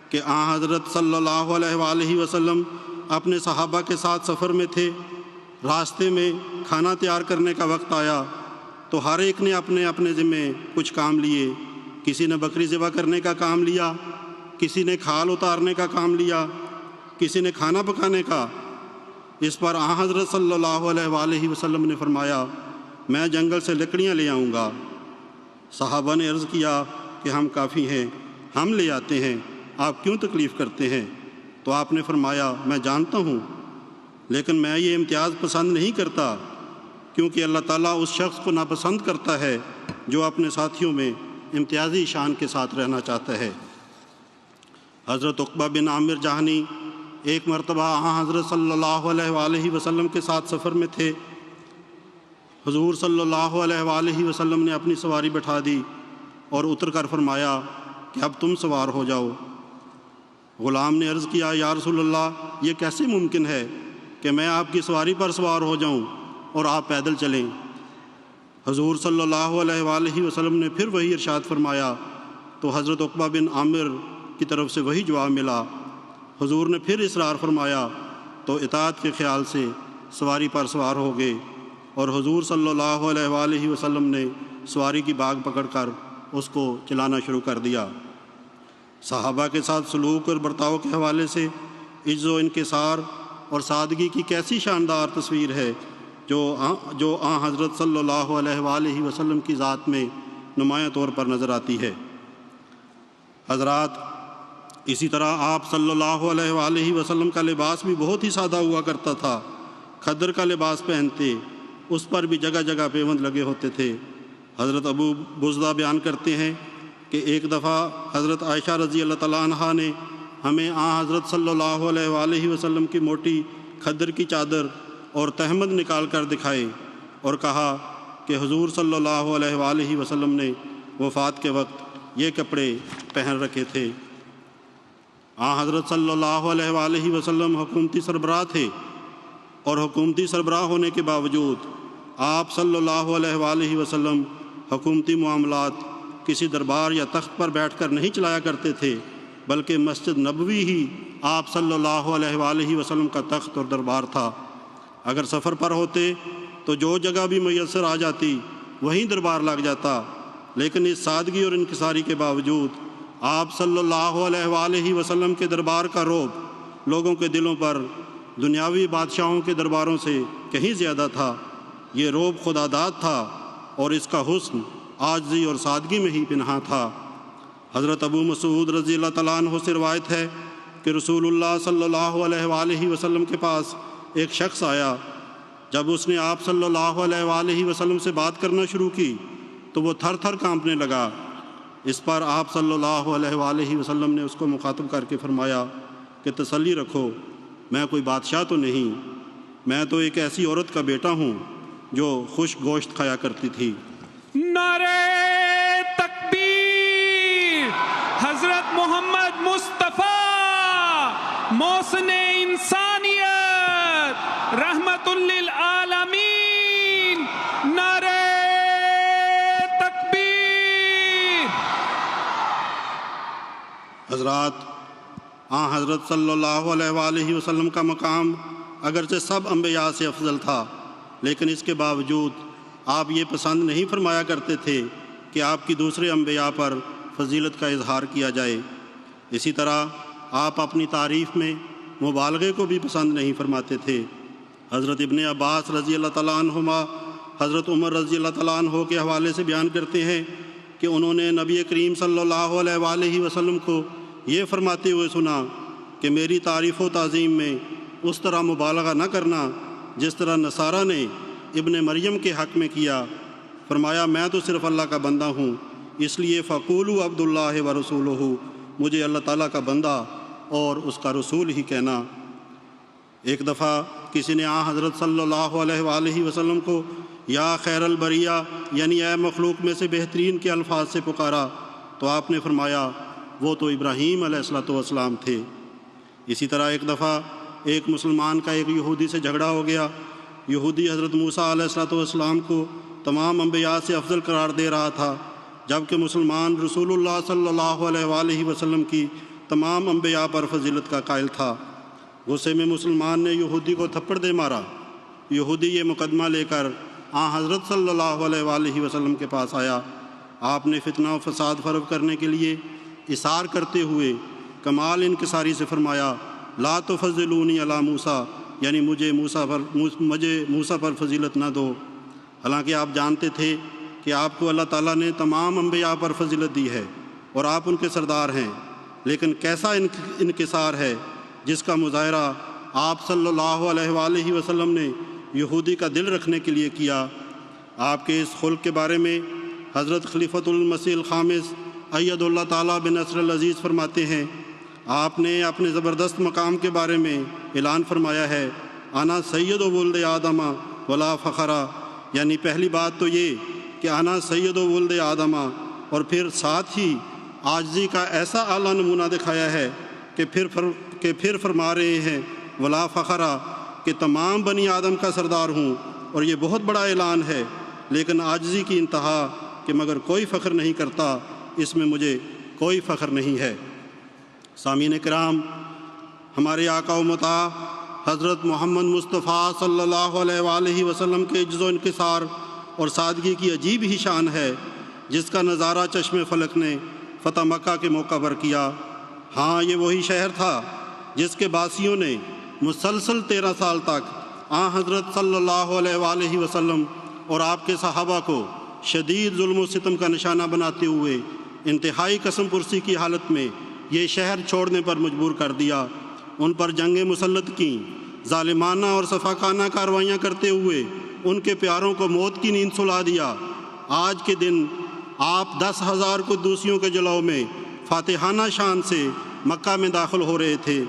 کہ حضرت صلی اللہ علیہ وآلہ وسلم اپنے صحابہ کے ساتھ سفر میں تھے۔ راستے میں کھانا تیار کرنے کا وقت آیا تو ہر ایک نے اپنے اپنے ذمے کچھ کام لیے۔ کسی نے بکری ذبح کرنے کا کام لیا، کسی نے کھال اتارنے کا کام لیا، کسی نے کھانا پکانے کا۔ اس پر حضرت صلی اللہ علیہ وآلہ وسلم نے فرمایا، میں جنگل سے لکڑیاں لے آؤں گا۔ صحابہ نے عرض کیا کہ ہم کافی ہیں، ہم لے آتے ہیں، آپ کیوں تکلیف کرتے ہیں؟ تو آپ نے فرمایا، میں جانتا ہوں، لیکن میں یہ امتیاز پسند نہیں کرتا، کیونکہ اللہ تعالیٰ اس شخص کو ناپسند کرتا ہے جو اپنے ساتھیوں میں امتیازی شان کے ساتھ رہنا چاہتا ہے۔ حضرت عقبہ بن عامر جہنی ایک مرتبہ حضرت صلی اللہ علیہ وآلہ وسلم کے ساتھ سفر میں تھے۔ حضور صلی اللہ علیہ وآلہ وسلم نے اپنی سواری بٹھا دی اور اتر کر فرمایا کہ اب تم سوار ہو جاؤ۔ غلام نے عرض کیا، یا رسول اللہ، یہ کیسے ممکن ہے کہ میں آپ کی سواری پر سوار ہو جاؤں اور آپ پیدل چلیں؟ حضور صلی اللہ علیہ وآلہ وسلم نے پھر وہی ارشاد فرمایا تو حضرت عقبہ بن عامر کی طرف سے وہی جواب ملا۔ حضور نے پھر اصرار فرمایا تو اطاعت کے خیال سے سواری پر سوار ہو گئے، اور حضور صلی اللہ علیہ وآلہ وسلم نے سواری کی باگ پکڑ کر اس کو چلانا شروع کر دیا۔ صحابہ کے ساتھ سلوک اور برتاؤ کے حوالے سے عجز و انکسار اور سادگی کی کیسی شاندار تصویر ہے جو حضرت صلی اللہ علیہ وآلہ وسلم کی ذات میں نمایاں طور پر نظر آتی ہے۔ حضرات، اسی طرح آپ صلی اللہ علیہ وآلہ وسلم کا لباس بھی بہت ہی سادہ ہوا کرتا تھا۔ کھدر کا لباس پہنتے، اس پر بھی جگہ جگہ پیوند لگے ہوتے تھے۔ حضرت ابو بزدہ بیان کرتے ہیں کہ ایک دفعہ حضرت عائشہ رضی اللہ تعالیٰ عنہا نے ہمیں حضرت صلی اللہ علیہ وآلہ وسلم کی موٹی کھدر کی چادر اور تہمد نکال کر دکھائے اور کہا کہ حضور صلی اللہ علیہ وآلہ وسلم نے وفات کے وقت یہ کپڑے پہن رکھے تھے۔ حضرت صلی اللہ علیہ وآلہ وسلم حکومتی سربراہ تھے، اور حکومتی سربراہ ہونے کے باوجود آپ صلی اللہ علیہ وآلہ وسلم حکومتی معاملات کسی دربار یا تخت پر بیٹھ کر نہیں چلایا کرتے تھے، بلکہ مسجد نبوی ہی آپ صلی اللہ علیہ وآلہ وسلم کا تخت اور دربار تھا۔ اگر سفر پر ہوتے تو جو جگہ بھی میسر آ جاتی وہیں دربار لگ جاتا، لیکن اس سادگی اور انکساری کے باوجود آپ صلی اللہ علیہ وآلہ وسلم کے دربار کا رعب لوگوں کے دلوں پر دنیاوی بادشاہوں کے درباروں سے کہیں زیادہ تھا۔ یہ روب خداداد تھا اور اس کا حسن عاجزی اور سادگی میں ہی پنہاں تھا۔ حضرت ابو مسعود رضی اللہ تعالیٰ عنہ سے روایت ہے کہ رسول اللہ صلی اللہ علیہ وآلہ وسلم کے پاس ایک شخص آیا۔ جب اس نے آپ صلی اللہ علیہ وآلہ وسلم سے بات کرنا شروع کی تو وہ تھر تھر کانپنے لگا۔ اس پر آپ صلی اللہ علیہ وآلہ وسلم نے اس کو مخاطب کر کے فرمایا کہ تسلی رکھو، میں کوئی بادشاہ تو نہیں، میں تو ایک ایسی عورت کا بیٹا ہوں جو خشک گوشت کھایا کرتی تھی۔ نعرہ تکبیر! حضرت محمد مصطفیٰ محسن انسانیت رحمت للعالمین، نعرہ تکبیر! حضرات، حضرت صلی اللہ علیہ وآلہ وسلم کا مقام اگرچہ سب انبیاء سے افضل تھا، لیکن اس کے باوجود آپ یہ پسند نہیں فرمایا کرتے تھے کہ آپ کی دوسرے انبیاء پر فضیلت کا اظہار کیا جائے۔ اسی طرح آپ اپنی تعریف میں مبالغے کو بھی پسند نہیں فرماتے تھے۔ حضرت ابن عباس رضی اللہ تعالیٰ عنہما حضرت عمر رضی اللہ تعالیٰ عنہ کے حوالے سے بیان کرتے ہیں کہ انہوں نے نبی کریم صلی اللہ علیہ وآلہ وسلم کو یہ فرماتے ہوئے سنا کہ میری تعریف و تعظیم میں اس طرح مبالغہ نہ کرنا جس طرح نصارہ نے ابن مریم کے حق میں کیا۔ فرمایا میں تو صرف اللہ کا بندہ ہوں، اس لیے فقولوا عبد اللہ و رسولہ، مجھے اللہ تعالیٰ کا بندہ اور اس کا رسول ہی کہنا۔ ایک دفعہ کسی نے حضرت صلی اللہ علیہ وآلہ وسلم کو یا خیر البریہ یعنی اے مخلوق میں سے بہترین کے الفاظ سے پکارا تو آپ نے فرمایا وہ تو ابراہیم علیہ السلام تھے۔ اسی طرح ایک دفعہ ایک مسلمان کا ایک یہودی سے جھگڑا ہو گیا۔ یہودی حضرت موسیٰ علیہ السلام کو تمام انبیاء سے افضل قرار دے رہا تھا، جبکہ مسلمان رسول اللہ صلی اللہ علیہ وآلہ وسلم کی تمام انبیاء پر فضیلت کا قائل تھا۔ غصے میں مسلمان نے یہودی کو تھپڑ دے مارا۔ یہودی یہ مقدمہ لے کر حضرت صلی اللہ علیہ وآلہ وسلم کے پاس آیا۔ آپ نے فتنہ و فساد فروغ کرنے کے لیے اصرار کرتے ہوئے کمال انکساری سے فرمایا لا تفضلونی علی موسیٰ، یعنی مجھے موسیٰ پر فضیلت نہ دو۔ حالانکہ آپ جانتے تھے کہ آپ کو اللہ تعالیٰ نے تمام انبیاء پر فضیلت دی ہے اور آپ ان کے سردار ہیں، لیکن کیسا انکسار ہے جس کا مظاہرہ آپ صلی اللہ علیہ وآلہ وسلم نے یہودی کا دل رکھنے کے لیے کیا۔ آپ کے اس خلق کے بارے میں حضرت خلیفۃ المسیح الخامس اید اللہ تعالیٰ بنصر العزیز فرماتے ہیں، آپ نے اپنے زبردست مقام کے بارے میں اعلان فرمایا ہے انا سید ولد آدم ولا فخرا، یعنی پہلی بات تو یہ کہ انا سید ولد آدم، اور پھر ساتھ ہی عاجزی کا ایسا اعلیٰ نمونہ دکھایا ہے کہ پھر فرما رہے ہیں ولا فخرا کہ تمام بنی آدم کا سردار ہوں، اور یہ بہت بڑا اعلان ہے، لیکن عاجزی کی انتہا کہ مگر کوئی فخر نہیں کرتا، اس میں مجھے کوئی فخر نہیں ہے۔ سامعین کرام، ہمارے آقا و مطاع حضرت محمد مصطفیٰ صلی اللہ علیہ وآلہ وسلم کے عجز و انکسار اور سادگی کی عجیب ہی شان ہے جس کا نظارہ چشم فلک نے فتح مکہ کے موقع پر کیا۔ ہاں، یہ وہی شہر تھا جس کے باسیوں نے مسلسل 13 سال تک حضرت صلی اللہ علیہ وآلہ وسلم اور آپ کے صحابہ کو شدید ظلم و ستم کا نشانہ بناتے ہوئے انتہائی قسم پرسی کی حالت میں یہ شہر چھوڑنے پر مجبور کر دیا۔ ان پر جنگیں مسلط کیں، ظالمانہ اور صفاقانہ کارروائیاں کرتے ہوئے ان کے پیاروں کو موت کی نیند سلا دیا۔ آج کے دن آپ 10,000 قدوسیوں کے جلوہ میں فاتحانہ شان سے مکہ میں داخل ہو رہے تھے۔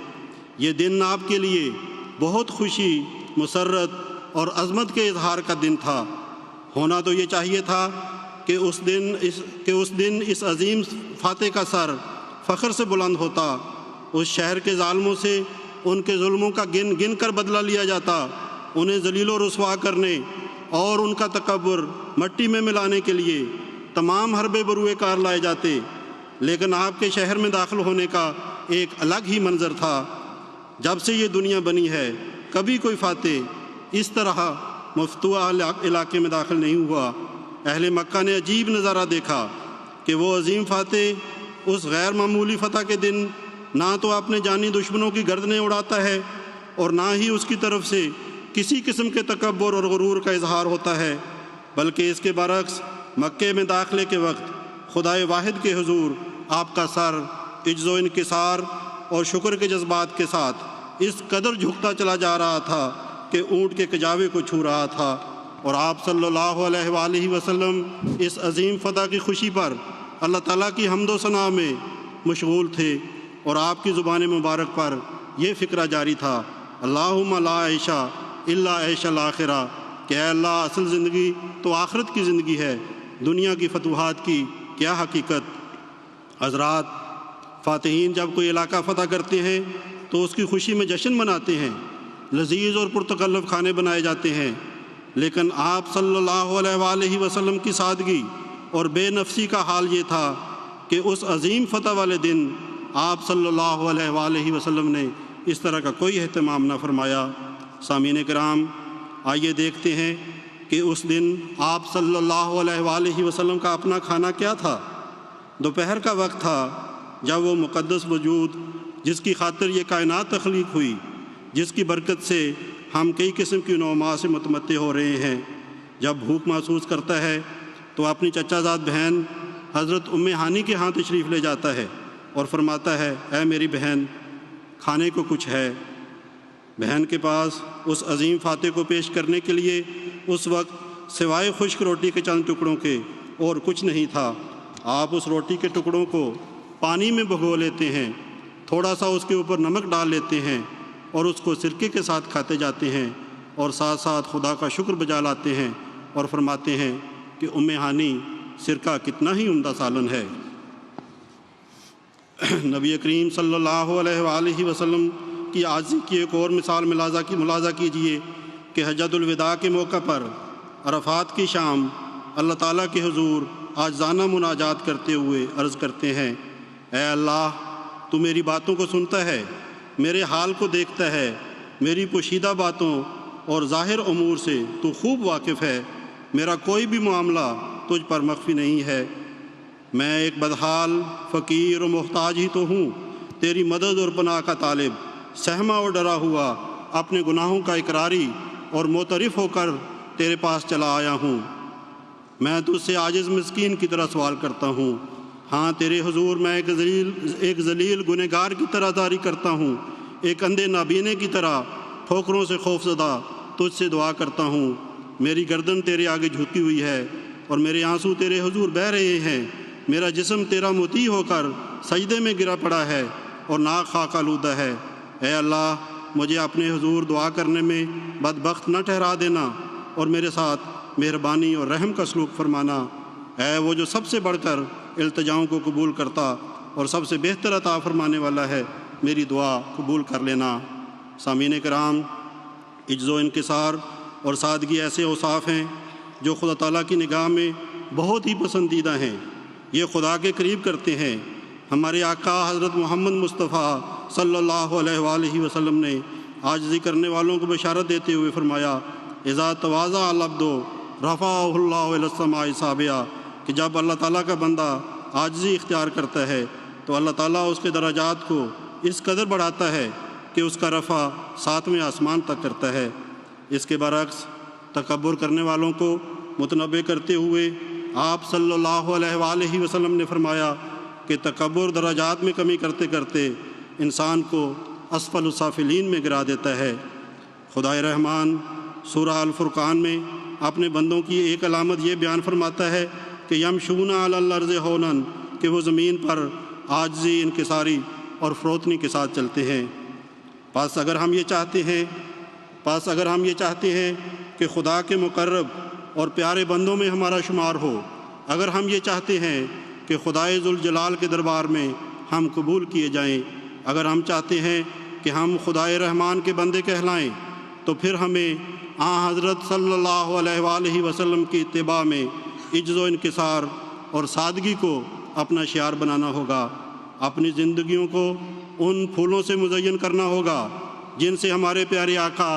یہ دن آپ کے لیے بہت خوشی، مسرت اور عظمت کے اظہار کا دن تھا۔ ہونا تو یہ چاہیے تھا کہ اس دن اس عظیم فاتح کا سر فخر سے بلند ہوتا، اس شہر کے ظالموں سے ان کے ظلموں کا گن گن کر بدلہ لیا جاتا، انہیں ذلیل و رسوا کرنے اور ان کا تکبر مٹی میں ملانے کے لیے تمام حربے بروئے کار لائے جاتے، لیکن آپ کے شہر میں داخل ہونے کا ایک الگ ہی منظر تھا۔ جب سے یہ دنیا بنی ہے کبھی کوئی فاتح اس طرح مفتوح علاقے میں داخل نہیں ہوا۔ اہل مکہ نے عجیب نظارہ دیکھا کہ وہ عظیم فاتح اس غیر معمولی فتح کے دن نہ تو اپنے جانی دشمنوں کی گردنیں اڑاتا ہے اور نہ ہی اس کی طرف سے کسی قسم کے تکبر اور غرور کا اظہار ہوتا ہے، بلکہ اس کے برعکس مکے میں داخلے کے وقت خدائے واحد کے حضور آپ کا سر عجز و انکسار اور شکر کے جذبات کے ساتھ اس قدر جھکتا چلا جا رہا تھا کہ اونٹ کے کجاوے کو چھو رہا تھا، اور آپ صلی اللہ علیہ وآلہ وسلم اس عظیم فتح کی خوشی پر اللہ تعالیٰ کی حمد و ثنا میں مشغول تھے، اور آپ کی زبان مبارک پر یہ فکرہ جاری تھا، اللہم لا عیشہ الا عیش الآخرہ، کہ اے اللہ اصل زندگی تو آخرت کی زندگی ہے، دنیا کی فتوحات کی کیا حقیقت۔ حضرات، فاتحین جب کوئی علاقہ فتح کرتے ہیں تو اس کی خوشی میں جشن مناتے ہیں، لذیذ اور پرتکلف کھانے بنائے جاتے ہیں، لیکن آپ صلی اللہ علیہ وآلہ وسلم کی سادگی اور بے نفسی کا حال یہ تھا کہ اس عظیم فتح والے دن آپ صلی اللہ علیہ وآلہ وسلم نے اس طرح کا کوئی اہتمام نہ فرمایا۔ سامعین کرام، آئیے دیکھتے ہیں کہ اس دن آپ صلی اللہ علیہ وآلہ وسلم کا اپنا کھانا کیا تھا۔ دوپہر کا وقت تھا جب وہ مقدس وجود جس کی خاطر یہ کائنات تخلیق ہوئی، جس کی برکت سے ہم کئی قسم کی نعمات سے متمتع ہو رہے ہیں، جب بھوک محسوس کرتا ہے تو اپنی چچا زاد بہن حضرت ام ہانی کے ہاں تشریف لے جاتا ہے اور فرماتا ہے، اے میری بہن، کھانے کو کچھ ہے۔ بہن کے پاس اس عظیم فاتح کو پیش کرنے کے لیے اس وقت سوائے خشک روٹی کے چند ٹکڑوں کے اور کچھ نہیں تھا۔ آپ اس روٹی کے ٹکڑوں کو پانی میں بھگو لیتے ہیں، تھوڑا سا اس کے اوپر نمک ڈال لیتے ہیں اور اس کو سرکے کے ساتھ کھاتے جاتے ہیں، اور ساتھ ساتھ خدا کا شکر بجا لاتے ہیں اور فرماتے ہیں کہ ام ہانی، سرکہ کتنا ہی عمدہ سالن ہے۔ نبی کریم صلی اللہ علیہ وآلہ وسلم کی عاجزی کی ایک اور مثال ملاحظہ کیجئے کہ حجۃ الوداع کے موقع پر عرفات کی شام اللہ تعالیٰ کے حضور عاجزانہ مناجات کرتے ہوئے عرض کرتے ہیں، اے اللہ، تو میری باتوں کو سنتا ہے، میرے حال کو دیکھتا ہے، میری پوشیدہ باتوں اور ظاہر امور سے تو خوب واقف ہے، میرا کوئی بھی معاملہ تجھ پر مخفی نہیں ہے، میں ایک بدحال فقیر و محتاج ہی تو ہوں، تیری مدد اور پناہ کا طالب، سہما اور ڈرا ہوا، اپنے گناہوں کا اقراری اور معترف ہو کر تیرے پاس چلا آیا ہوں۔ میں تجھ سے عاجز مسکین کی طرح سوال کرتا ہوں، ہاں تیرے حضور میں ایک ذلیل گنہگار کی طرح داری کرتا ہوں، ایک اندھے نابینے کی طرح ٹھوکروں سے خوف زدہ تجھ سے دعا کرتا ہوں، میری گردن تیرے آگے جھکی ہوئی ہے اور میرے آنسو تیرے حضور بہہ رہے ہیں، میرا جسم تیرا مطیع ہو کر سجدے میں گرا پڑا ہے اور ناک خاک آلودہ ہے۔ اے اللہ، مجھے اپنے حضور دعا کرنے میں بدبخت نہ ٹھہرا دینا اور میرے ساتھ مہربانی اور رحم کا سلوک فرمانا۔ اے وہ جو سب سے بڑھ کر التجاؤں کو قبول کرتا اور سب سے بہتر عطا فرمانے والا ہے، میری دعا قبول کر لینا۔ سامعین کرام، عجز و انکسار اور سادگی ایسے اوصاف ہیں جو خدا تعالیٰ کی نگاہ میں بہت ہی پسندیدہ ہیں، یہ خدا کے قریب کرتے ہیں۔ ہمارے آقا حضرت محمد مصطفیٰ صلی اللہ علیہ وآلہ وسلم نے عاجزی کرنے والوں کو بشارت دیتے ہوئے فرمایا، اذا تواضع العبد رفعہ اللہ الی السماء سابعہ، کہ جب اللہ تعالیٰ کا بندہ عاجزی اختیار کرتا ہے تو اللہ تعالیٰ اس کے درجات کو اس قدر بڑھاتا ہے کہ اس کا رفع 7ویں آسمان تک کرتا ہے۔ اس کے برعکس تکبر کرنے والوں کو متنبع کرتے ہوئے آپ صلی اللہ علیہ وآلہ وسلم نے فرمایا کہ تکبر درجات میں کمی کرتے کرتے انسان کو اسفل السافلین میں گرا دیتا ہے۔ خدائے رحمان سورہ الفرقان میں اپنے بندوں کی ایک علامت یہ بیان فرماتا ہے کہ یمشون علی الارض ہونا، کہ وہ زمین پر عاجزی، انکساری اور فروتنی کے ساتھ چلتے ہیں۔ پس اگر ہم یہ چاہتے ہیں کہ خدا کے مقرب اور پیارے بندوں میں ہمارا شمار ہو، اگر ہم یہ چاہتے ہیں کہ خدائے ذوالجلال کے دربار میں ہم قبول کیے جائیں، اگر ہم چاہتے ہیں کہ ہم خدائے رحمان کے بندے کہلائیں، تو پھر ہمیں حضرت صلی اللہ علیہ وآلہ وسلم کی اتباع میں عجز و انکسار اور سادگی کو اپنا شعار بنانا ہوگا۔ اپنی زندگیوں کو ان پھولوں سے مزین کرنا ہوگا جن سے ہمارے پیارے آقا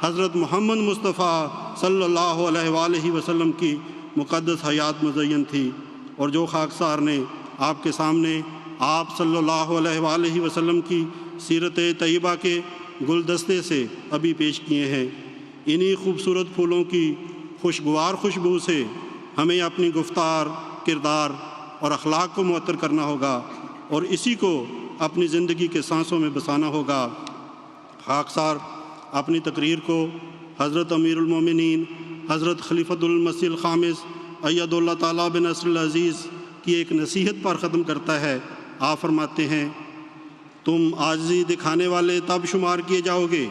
حضرت محمد مصطفیٰ صلی اللہ علیہ وآلہ وسلم کی مقدس حیات مزین تھی، اور جو خاکسار نے آپ کے سامنے آپ صلی اللہ علیہ وآلہ وسلم کی سیرت طیبہ کے گلدستے سے ابھی پیش کیے ہیں۔ انہی خوبصورت پھولوں کی خوشگوار خوشبو سے ہمیں اپنی گفتار، کردار اور اخلاق کو معطر کرنا ہوگا اور اسی کو اپنی زندگی کے سانسوں میں بسانا ہوگا۔ خاکسار اپنی تقریر کو حضرت امیر المومنین حضرت خلیفۃ المسیح الخامس اید اللہ تعالیٰ بنصر العزیز کی ایک نصیحت پر ختم کرتا ہے۔ آپ فرماتے ہیں، تم عاجزی دکھانے والے تب شمار کیے جاؤ گے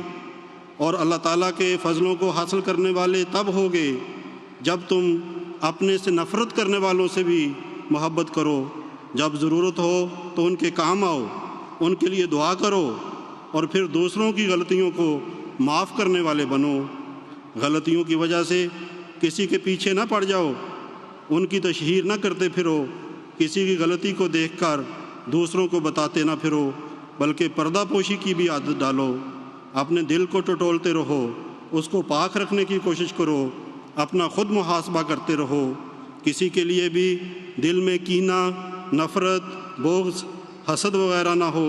اور اللہ تعالیٰ کے فضلوں کو حاصل کرنے والے تب ہوگے جب تم اپنے سے نفرت کرنے والوں سے بھی محبت کرو، جب ضرورت ہو تو ان کے کام آؤ، ان کے لیے دعا کرو اور پھر دوسروں کی غلطیوں کو معاف کرنے والے بنو۔ غلطیوں کی وجہ سے کسی کے پیچھے نہ پڑ جاؤ، ان کی تشہیر نہ کرتے پھرو، کسی کی غلطی کو دیکھ کر دوسروں کو بتاتے نہ پھرو، بلکہ پردہ پوشی کی بھی عادت ڈالو۔ اپنے دل کو ٹٹولتے رہو، اس کو پاک رکھنے کی کوشش کرو، اپنا خود محاسبہ کرتے رہو۔ کسی کے لیے بھی دل میں کینہ، نفرت، بغض، حسد وغیرہ نہ ہو،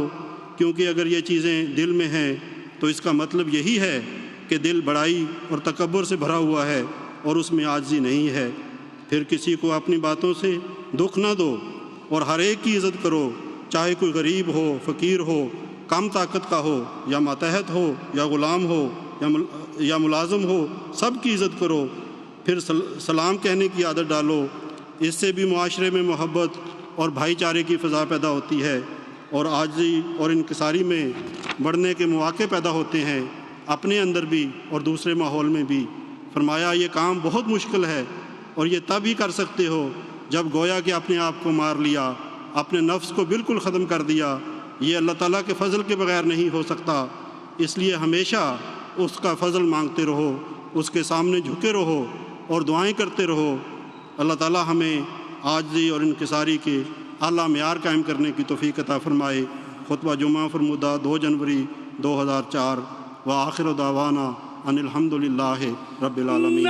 کیونکہ اگر یہ چیزیں دل میں ہیں تو اس کا مطلب یہی ہے کہ دل بڑائی اور تکبر سے بھرا ہوا ہے اور اس میں عاجزی نہیں ہے۔ پھر کسی کو اپنی باتوں سے دکھ نہ دو اور ہر ایک کی عزت کرو، چاہے کوئی غریب ہو، فقیر ہو، کم طاقت کا ہو یا ماتحت ہو یا غلام ہو یا ملازم ہو، سب کی عزت کرو۔ پھر سلام کہنے کی عادت ڈالو، اس سے بھی معاشرے میں محبت اور بھائی چارے کی فضا پیدا ہوتی ہے اور عاجزی اور انکساری میں بڑھنے کے مواقع پیدا ہوتے ہیں، اپنے اندر بھی اور دوسرے ماحول میں بھی۔ فرمایا یہ کام بہت مشکل ہے اور یہ تب ہی کر سکتے ہو جب گویا کہ اپنے آپ کو مار لیا، اپنے نفس کو بالکل ختم کر دیا۔ یہ اللہ تعالیٰ کے فضل کے بغیر نہیں ہو سکتا، اس لیے ہمیشہ اس کا فضل مانگتے رہو، اس کے سامنے جھکے رہو اور دعائیں کرتے رہو۔ اللہ تعالیٰ ہمیں عاجزی اور انکساری کے اعلیٰ معیار قائم کرنے کی توفیق عطا فرمائے۔ خطبہ جمعہ فرمودہ 2 جنوری 2004۔ وآخر دعوانا ان الحمد للہ رب العالمین۔